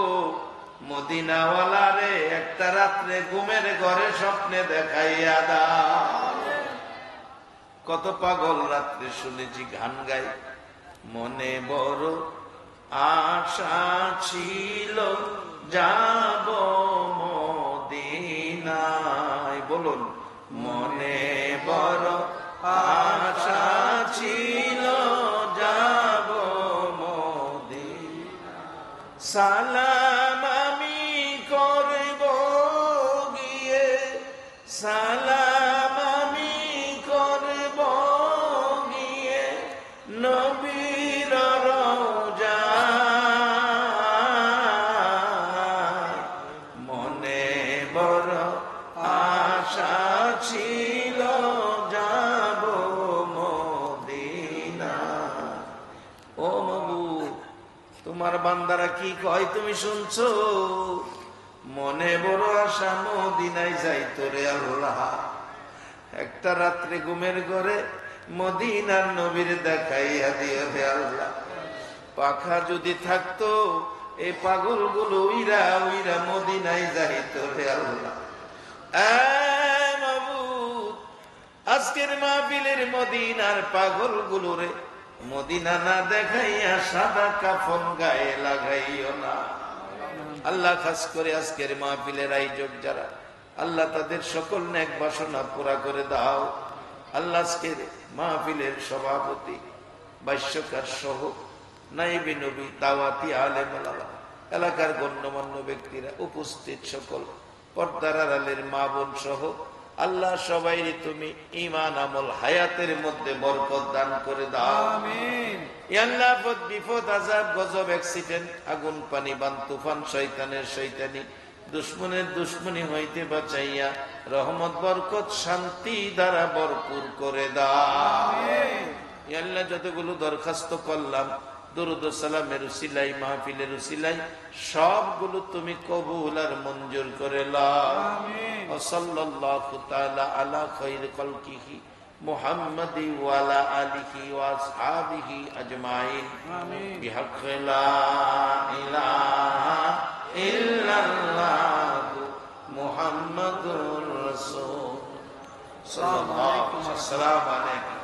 Speaker 1: মদিনাওয়ালারে একটা রাত্রে ঘুমের ঘরে স্বপ্নে দেখাইয়া দাও। কত পাগল রাত্রে শুনেছি গান গাই, মনে বড় আশা ছিল যাব মদিনায়। বলুন, মনে বড় আশা ছিল যাব মদিনায়। সালাম আমি করব গিয়ে, সালাম আমি করব গিয়ে নবীর রওজায়। মনে বড় আশা ছিল যাব মদিনা। ও মাবুদ, তোমার বান্দারা কি কয় তুমি শুনছো? মনে বড় আশা মদিনায় যাইতো রে আল্লাহ। একটা রাত্রে ঘুমের ঘরে মদিনার নবীর দেখাইয়া দিও হে আল্লাহ। পাখা যদি থাকতো এই পাগল গুলো উইরা উইরা মদিনায় যাইতো রে আল্লাহ। মাবুদ, আজকের মাহফিলের মদিনার পাগল গুলো রে মদিনা না দেখাইয়া সাদা কাফন গায়ে লাগাইও না আল্লাহ। খাস করে আজকের মাহফিলের আয়োজক যারা, আল্লাহ তাদের সকল নেক বাসনা পুরা করে দাও। আল্লাহ আজকের মাহফিলের সভাপতি, ভাষ্যকার সহ নাইবে নবী, দাওয়াতি আলেম ওলামা, এলাকার গণ্যমান্য ব্যক্তিরা, উপস্থিত সকল পর্দার আড়ালের মা বোন সহ আল্লাহ সবাই তুমি ঈমান আমল হায়াতের মধ্যে বরকত দান করে দাও। আমিন। ইয়া আল্লাহ, বিপদ আযাব গজব অ্যাক্সিডেন্ট আগুন পানি বান তুফান শয়তানের শয়তানি দুশমনের দুশমনি হইতে বাঁচাইয়া রহমত বরকত শান্তি দ্বারা ভরপুর করে দাও। আমিন। ইয়া আল্লাহ, যতগুলো দরখাস্ত করলাম দরুদ ও সালামের উসিলাই, মাহফিলের উসিলাই সবগুলো তুমি কবুল আর মঞ্জুর করে লাও। আমিন। ওয়া সাল্লাল্লাহু তাআলা আলা খায়রি খালকিহি মুহাম্মাদি ওয়া আলা আলিহি ওয়া আসহাবিহি আজমাইন। আমিন। বিহাক্কি লা ইলাহা ইল্লাল্লাহ মুহাম্মাদুর রাসূল সাল্লাল্লাহু আলাইহি ওয়া সাল্লাম।